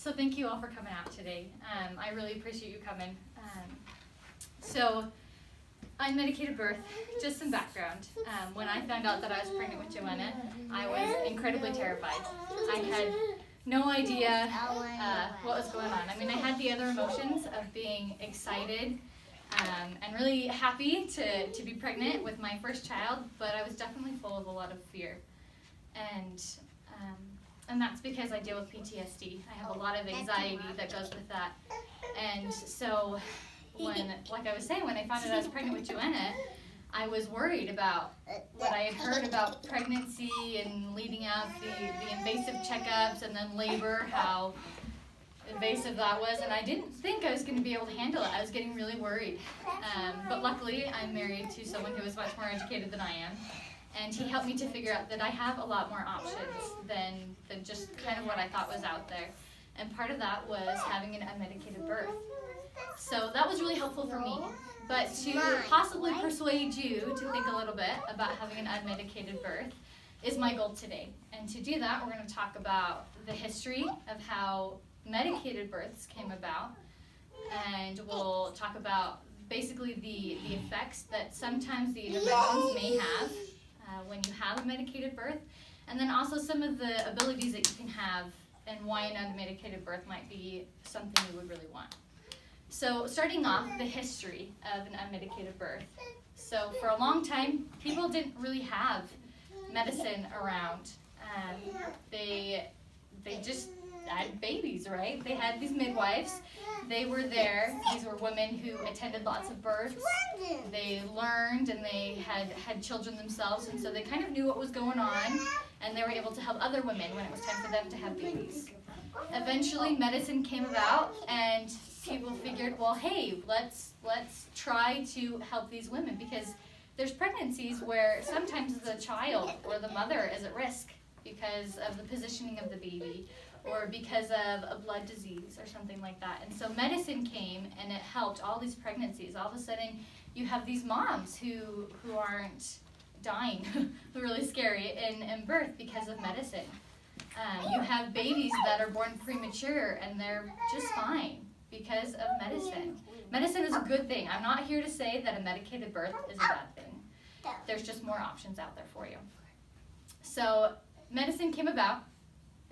So thank you all for coming out today. I really appreciate you coming. So unmedicated birth, just some background. When I found out that I was pregnant with Joanna, I was incredibly terrified. I had no idea what was going on. I mean, I had the other emotions of being excited and really happy to be pregnant with my first child, but I was definitely full of a lot of fear. And that's because I deal with PTSD. I have a lot of anxiety that goes with that. And so when, like I was saying, when I found out I was pregnant with Joanna, I was worried about what I had heard about pregnancy and leading up, the invasive checkups and then labor, how invasive that was, and I didn't think I was going to be able to handle it. I was getting really worried. But luckily, I'm married to someone who is much more educated than I am, and he helped me to figure out that I have a lot more options than just kind of what I thought was out there. And part of that was having an unmedicated birth. So that was really helpful for me. But to possibly persuade you to think a little bit about having an unmedicated birth is my goal today. And to do that, we're going to talk about the history of how medicated births came about. And we'll talk about basically the effects that sometimes the interventions may have when you have a medicated birth. And then also some of the abilities that you can have and why an unmedicated birth might be something you would really want. So starting off, the history of an unmedicated birth. So for a long time, people didn't really have medicine around. They just had babies, right? They had these midwives. They were there. These were women who attended lots of births. They learned and they had children themselves, and so they kind of knew what was going on, and they were able to help other women when it was time for them to have babies. Eventually, medicine came about, and people figured, well, hey, let's try to help these women, because there's pregnancies where sometimes the child or the mother is at risk because of the positioning of the baby or because of a blood disease or something like that. And so medicine came and it helped all these pregnancies. All of a sudden, you have these moms who aren't dying, who are really scary in birth because of medicine. You have babies that are born premature and they're just fine because of medicine. Medicine is a good thing. I'm not here to say that a medicated birth is a bad thing. There's just more options out there for you. So medicine came about.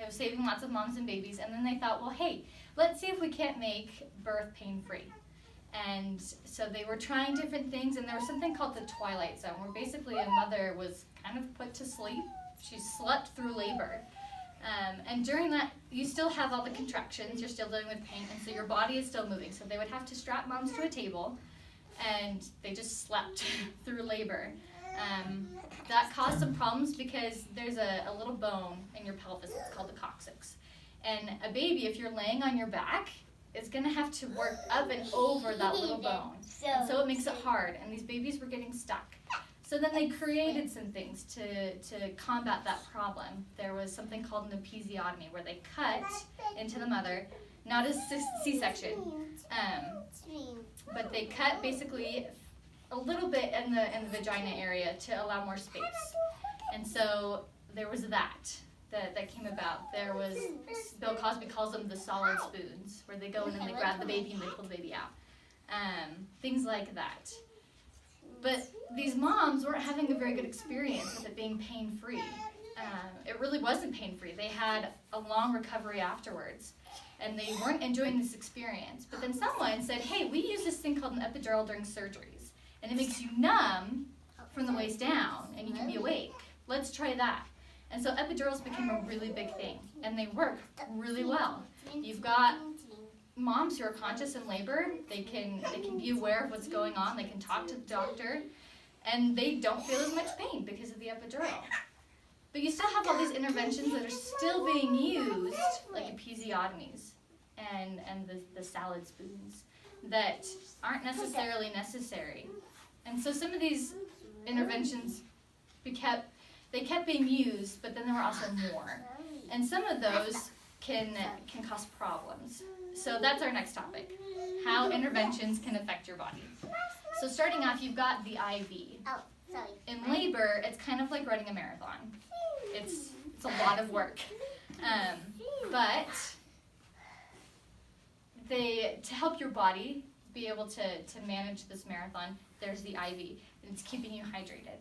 It was saving lots of moms and babies, and then they thought, well, hey, let's see if we can't make birth pain-free. And so they were trying different things, and there was something called the twilight zone, where basically a mother was kind of put to sleep. She slept through labor. And during that, you still have all the contractions, you're still dealing with pain, and so your body is still moving. So they would have to strap moms to a table, and they just slept through labor. That caused some problems because there's a little bone in your pelvis, it's called the coccyx. And a baby, if you're laying on your back, is going to have to work up and over that little bone. And so it makes it hard, and these babies were getting stuck. So then they created some things to combat that problem. There was something called an episiotomy, where they cut into the mother, not a C-section, but they cut basically a little bit in the vagina area to allow more space. And so there was that came about. There was, Bill Cosby calls them the solid spoons, where they go in and they grab the baby and they pull the baby out. Things like that. But these moms weren't having a very good experience with it being pain-free. It really wasn't pain-free. They had a long recovery afterwards, and they weren't enjoying this experience. But then someone said, hey, we use this thing called an epidural during surgeries, and it makes you numb from the waist down, and you can be awake. Let's try that. And so epidurals became a really big thing, and they work really well. You've got moms who are conscious in labor. They can be aware of what's going on. They can talk to the doctor, and they don't feel as much pain because of the epidural. But you still have all these interventions that are still being used, like episiotomies and the salad spoons, that aren't necessarily necessary. And so some of these interventions kept being used, but then there were also more. And some of those can cause problems. So that's our next topic, how interventions can affect your body. So starting off, you've got the IV. In labor, it's kind of like running a marathon. It's a lot of work. But to help your body be able to manage this marathon, there's the IV, and it's keeping you hydrated.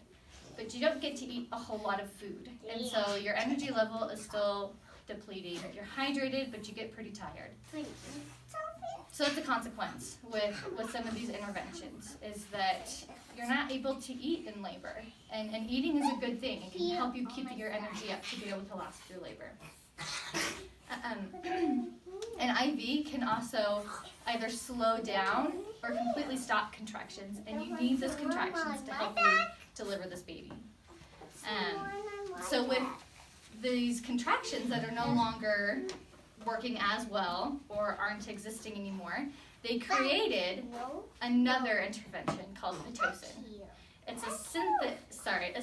But you don't get to eat a whole lot of food, and so your energy level is still depleting. You're hydrated, but you get pretty tired. So that's a consequence with some of these interventions, is that you're not able to eat in labor. And eating is a good thing. It can help you keep your energy up to be able to last through labor. An IV can also either slow down or completely stop contractions, and you need those contractions to help you deliver this baby. So with these contractions that are no longer working as well or aren't existing anymore, they created another intervention called Pitocin. It's a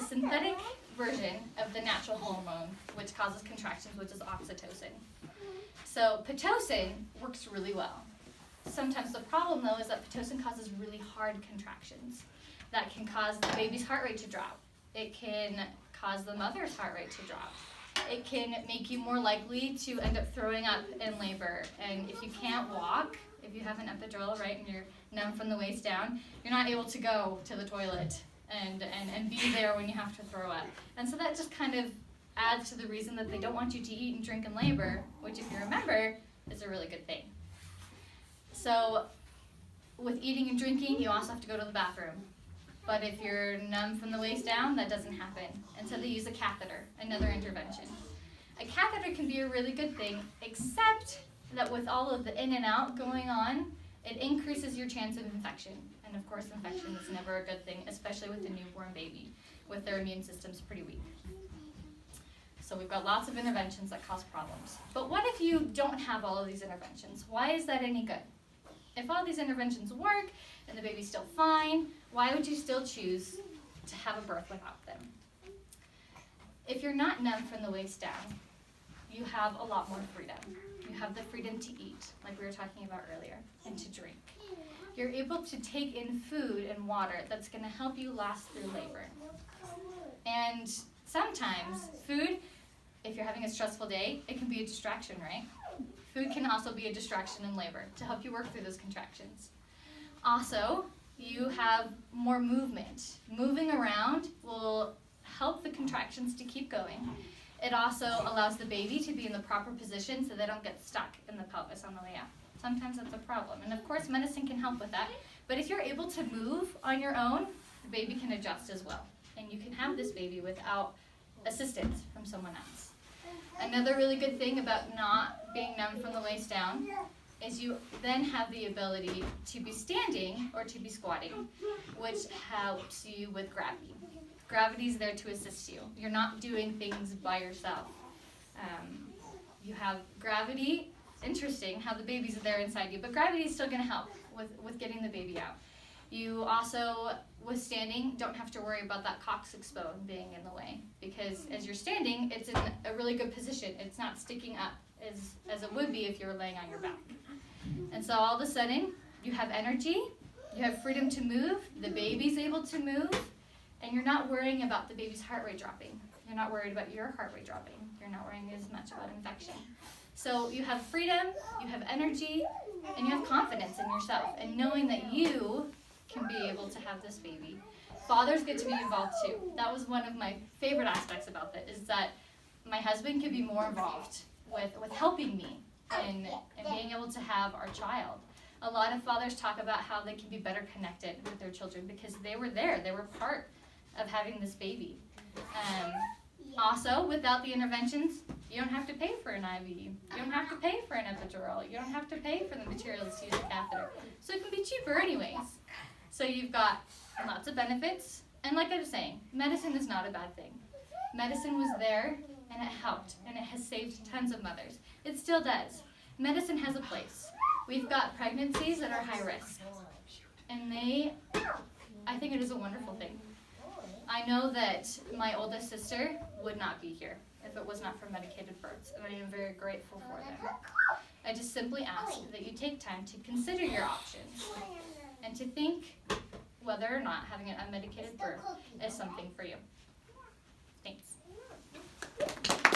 synthetic version of the natural hormone which causes contractions, which is oxytocin. So Pitocin works really well. Sometimes the problem though is that Pitocin causes really hard contractions that can cause the baby's heart rate to drop. It can cause the mother's heart rate to drop. It can make you more likely to end up throwing up in labor. And if you can't walk, if you have an epidural, right, and you're numb from the waist down, you're not able to go to the toilet and be there when you have to throw up. And so that just kind of adds to the reason that they don't want you to eat and drink in labor, which if you remember, is a really good thing. So with eating and drinking, you also have to go to the bathroom. But if you're numb from the waist down, that doesn't happen. And so they use a catheter, another intervention. A catheter can be a really good thing, except that with all of the in and out going on, it increases your chance of infection. And of course, infection is never a good thing, especially with a newborn baby, with their immune systems pretty weak. So we've got lots of interventions that cause problems. But what if you don't have all of these interventions? Why is that any good? If all these interventions work and the baby's still fine, why would you still choose to have a birth without them? If you're not numb from the waist down, you have a lot more freedom. You have the freedom to eat, like we were talking about earlier, and to drink. You're able to take in food and water that's going to help you last through labor. And sometimes food, if you're having a stressful day, it can be a distraction, right? Food can also be a distraction in labor to help you work through those contractions. Also, you have more movement. Moving around will help the contractions to keep going. It also allows the baby to be in the proper position so they don't get stuck in the pelvis on the way out. Sometimes that's a problem. And of course, medicine can help with that. But if you're able to move on your own, the baby can adjust as well. And you can have this baby without assistance from someone else. Another really good thing about not being numb from the waist down is you then have the ability to be standing or to be squatting, which helps you with gravity. Gravity is there to assist you. You're not doing things by yourself. You have gravity. Interesting how the baby's there inside you, but gravity is still going to help with getting the baby out. You also, with standing, don't have to worry about that coccyx bone being in the way, because as you're standing, it's in a really good position. It's not sticking up as it would be if you were laying on your back. And so all of a sudden, you have energy, you have freedom to move, the baby's able to move, and you're not worrying about the baby's heart rate dropping. You're not worried about your heart rate dropping. You're not worrying as much about infection. So you have freedom, you have energy, and you have confidence in yourself, and knowing that you can be able to have this baby. Fathers get to be involved too. That was one of my favorite aspects about it, is that my husband could be more involved with helping me and being able to have our child. A lot of fathers talk about how they can be better connected with their children because they were there. They were part of having this baby. Also, without the interventions, you don't have to pay for an IV. You don't have to pay for an epidural. You don't have to pay for the materials to use a catheter. So it can be cheaper anyways. So you've got lots of benefits. And like I was saying, medicine is not a bad thing. Medicine was there, and it helped, and it has saved tons of mothers. It still does. Medicine has a place. We've got pregnancies that are high risk. And I think it is a wonderful thing. I know that my oldest sister would not be here if it was not for medicated births, and I am very grateful for them. I just simply ask that you take time to consider your options and to think whether or not having an unmedicated birth is something for you.